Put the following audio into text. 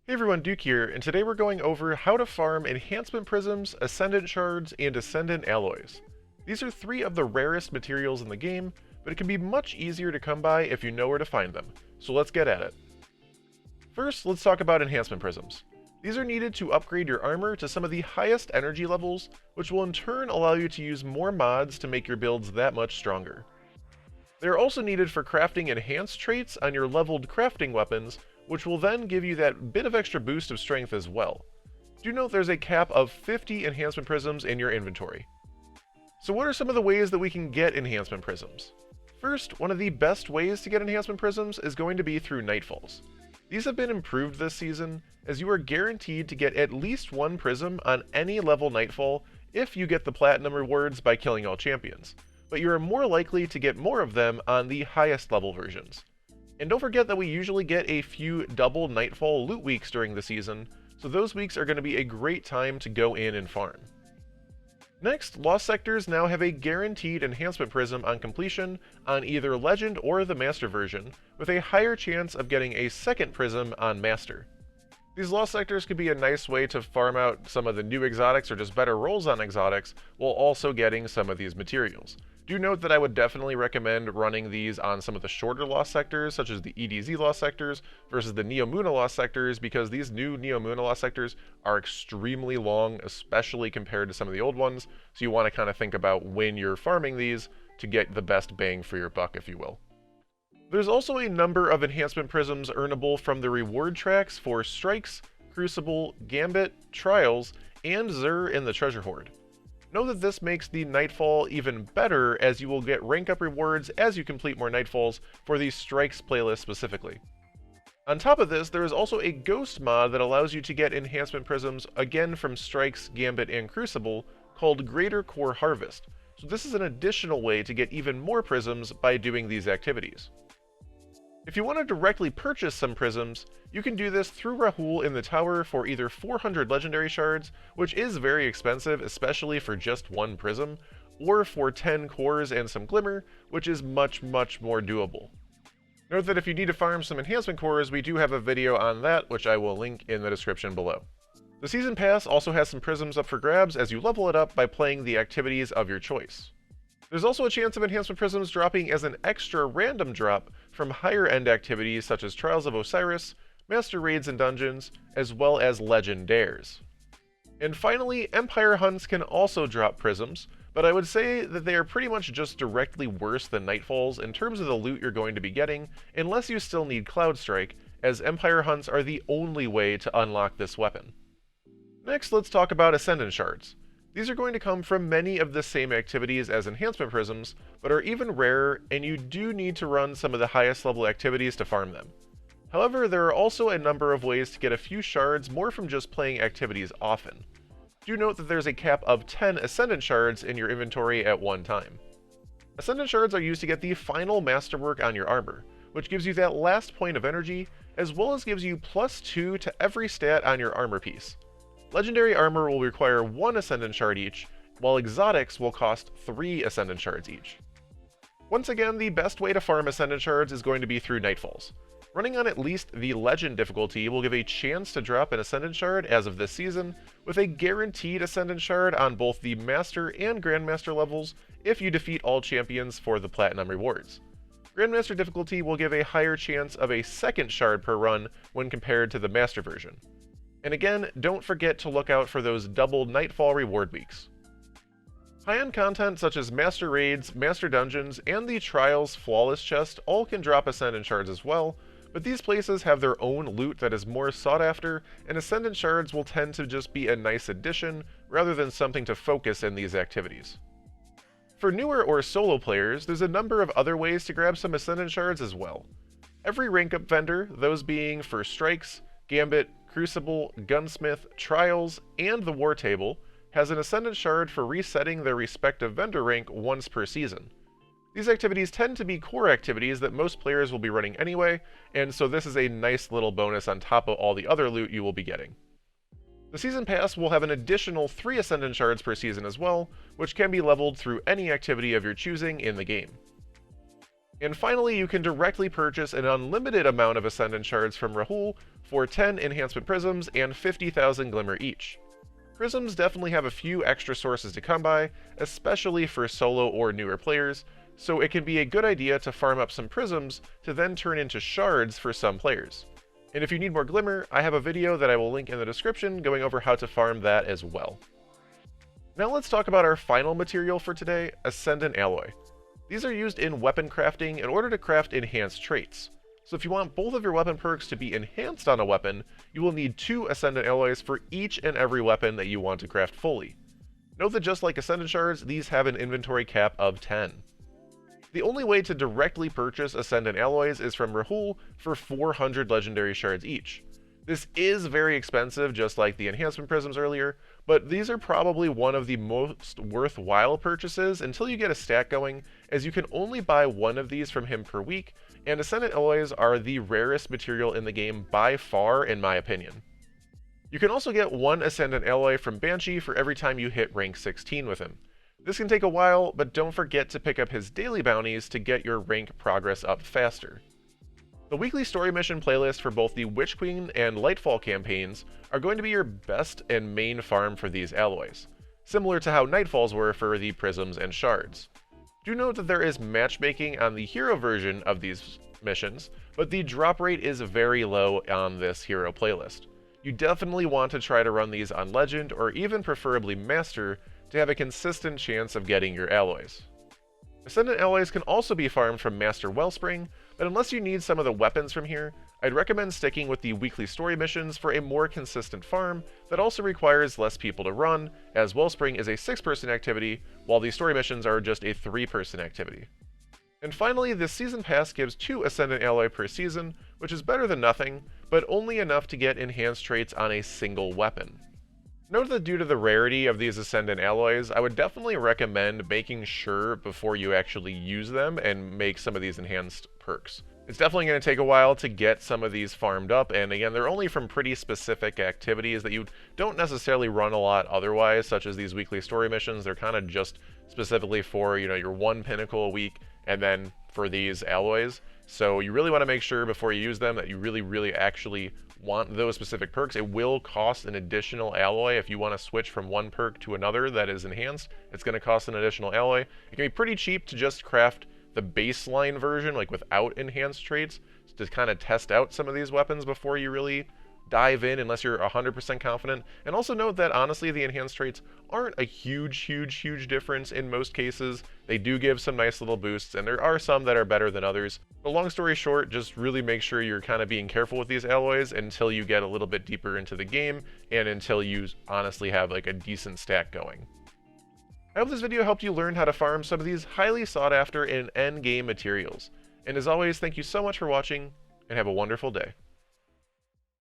Hey everyone, Duke here, and today we're going over how to farm Enhancement Prisms, Ascendant Shards, and Ascendant Alloys. These are three of the rarest materials in the game, but it can be much easier to come by if you know where to find them, so let's get at it. First, let's talk about Enhancement Prisms. These are needed to upgrade your armor to some of the highest energy levels, which will in turn allow you to use more mods to make your builds that much stronger. They are also needed for crafting enhanced traits on your leveled crafting weapons, which will then give you that bit of extra boost of strength as well. Do note there's a cap of 50 enhancement prisms in your inventory. So what are some of the ways that we can get enhancement prisms? First, one of the best ways to get enhancement prisms is going to be through Nightfalls. These have been improved this season, as you are guaranteed to get at least one prism on any level Nightfall if you get the platinum rewards by killing all champions, but you are more likely to get more of them on the highest level versions. And don't forget that we usually get a few double Nightfall loot weeks during the season, so those weeks are going to be a great time to go in and farm. Next, Lost Sectors now have a guaranteed enhancement prism on completion on either Legend or the Master version, with a higher chance of getting a second prism on Master. These Lost Sectors could be a nice way to farm out some of the new exotics or just better rolls on exotics, while also getting some of these materials. Do note that I would definitely recommend running these on some of the shorter Lost Sectors, such as the EDZ Lost Sectors, versus the Neomuna Lost Sectors, because these new Neomuna Lost Sectors are extremely long, especially compared to some of the old ones, so you want to kind of think about when you're farming these to get the best bang for your buck, if you will. There's also a number of enhancement prisms earnable from the reward tracks for Strikes, Crucible, Gambit, Trials, and Xur in the Treasure Hoard. Know that this makes the Nightfall even better, as you will get rank up rewards as you complete more Nightfalls for the Strikes playlist specifically. On top of this, there is also a Ghost mod that allows you to get enhancement prisms again from Strikes, Gambit, and Crucible called Greater Core Harvest, so this is an additional way to get even more prisms by doing these activities. If you want to directly purchase some prisms, you can do this through Rahul in the tower for either 400 legendary shards, which is very expensive, especially for just one prism, or for 10 cores and some glimmer, which is much more doable. Note that if you need to farm some enhancement cores, we do have a video on that, which I will link in the description below. The Season Pass also has some prisms up for grabs as you level it up by playing the activities of your choice. There's also a chance of enhancement prisms dropping as an extra random drop from higher end activities such as Trials of Osiris, Master Raids and Dungeons, as well as Legend Dares. And finally, Empire Hunts can also drop prisms, but I would say that they are pretty much just directly worse than Nightfalls in terms of the loot you're going to be getting, unless you still need Cloud Strike, as Empire Hunts are the only way to unlock this weapon. Next, let's talk about Ascendant Shards. These are going to come from many of the same activities as enhancement prisms, but are even rarer, and you do need to run some of the highest level activities to farm them. However, there are also a number of ways to get a few shards more from just playing activities often. Do note that there's a cap of 10 Ascendant Shards in your inventory at one time. Ascendant Shards are used to get the final masterwork on your armor, which gives you that last point of energy, as well as gives you +2 to every stat on your armor piece. Legendary armor will require 1 Ascendant Shard each, while exotics will cost 3 Ascendant Shards each. Once again, the best way to farm Ascendant Shards is going to be through Nightfalls. Running on at least the Legend difficulty will give a chance to drop an Ascendant Shard as of this season, with a guaranteed Ascendant Shard on both the Master and Grandmaster levels if you defeat all champions for the Platinum rewards. Grandmaster difficulty will give a higher chance of a second shard per run when compared to the Master version. And again, don't forget to look out for those double Nightfall reward weeks. High-end content such as Master Raids, Master Dungeons, and the Trials Flawless chest all can drop Ascendant Shards as well, but these places have their own loot that is more sought after, and Ascendant Shards will tend to just be a nice addition rather than something to focus in these activities. For newer or solo players, there's a number of other ways to grab some Ascendant Shards as well. Every rank up vendor, those being for Strikes, Gambit, Crucible, Gunsmith, Trials, and the War Table, has an Ascendant Shard for resetting their respective vendor rank once per season. These activities tend to be core activities that most players will be running anyway, and so this is a nice little bonus on top of all the other loot you will be getting. The Season Pass will have an additional 3 Ascendant Shards per season as well, which can be leveled through any activity of your choosing in the game. And finally, you can directly purchase an unlimited amount of Ascendant Shards from Rahul for 10 Enhancement Prisms and 50,000 Glimmer each. Prisms definitely have a few extra sources to come by, especially for solo or newer players, so it can be a good idea to farm up some Prisms to then turn into Shards for some players. And if you need more Glimmer, I have a video that I will link in the description going over how to farm that as well. Now let's talk about our final material for today, Ascendant Alloy. These are used in weapon crafting in order to craft enhanced traits. So if you want both of your weapon perks to be enhanced on a weapon, you will need 2 Ascendant Alloys for each and every weapon that you want to craft fully. Note that just like Ascendant Shards, these have an inventory cap of 10. The only way to directly purchase Ascendant Alloys is from Rahul for 400 Legendary Shards each. This is very expensive, just like the Enhancement Prisms earlier, but these are probably one of the most worthwhile purchases until you get a stack going, as you can only buy one of these from him per week, and Ascendant Alloys are the rarest material in the game by far, in my opinion. You can also get 1 Ascendant Alloy from Banshee for every time you hit rank 16 with him. This can take a while, but don't forget to pick up his daily bounties to get your rank progress up faster. The weekly story mission playlist for both the Witch Queen and Lightfall campaigns are going to be your best and main farm for these alloys, similar to how Nightfalls were for the Prisms and Shards. Do note that there is matchmaking on the hero version of these missions, but the drop rate is very low on this hero playlist. You definitely want to try to run these on Legend or even preferably Master to have a consistent chance of getting your alloys. Ascendant Alloys can also be farmed from Master Wellspring, but unless you need some of the weapons from here, I'd recommend sticking with the weekly story missions for a more consistent farm that also requires less people to run, as Wellspring is a 6-person activity, while the story missions are just a 3-person activity. And finally, this Season Pass gives 2 Ascendant Alloy per season, which is better than nothing, but only enough to get enhanced traits on a single weapon. Note that due to the rarity of these Ascendant Alloys, I would definitely recommend making sure before you actually use them and make some of these enhanced perks. It's definitely going to take a while to get some of these farmed up, and again, they're only from pretty specific activities that you don't necessarily run a lot otherwise, such as these weekly story missions. They're kind of just specifically for, your 1 pinnacle a week, and then for these alloys. So you really want to make sure before you use them that you really actually want those specific perks. It will cost an additional alloy if you want to switch from one perk to another that is enhanced. It's going to cost an additional alloy. It can be pretty cheap to just craft the baseline version, like without enhanced traits, to kind of test out some of these weapons before you really dive in, unless you're 100% confident. And also note that honestly the enhanced traits aren't a huge difference in most cases. They do give some nice little boosts, and there are some that are better than others. But long story short, just really make sure you're kind of being careful with these alloys until you get a little bit deeper into the game and until you honestly have like a decent stack going. I hope this video helped you learn how to farm some of these highly sought after and end game materials. And as always, thank you so much for watching, and have a wonderful day.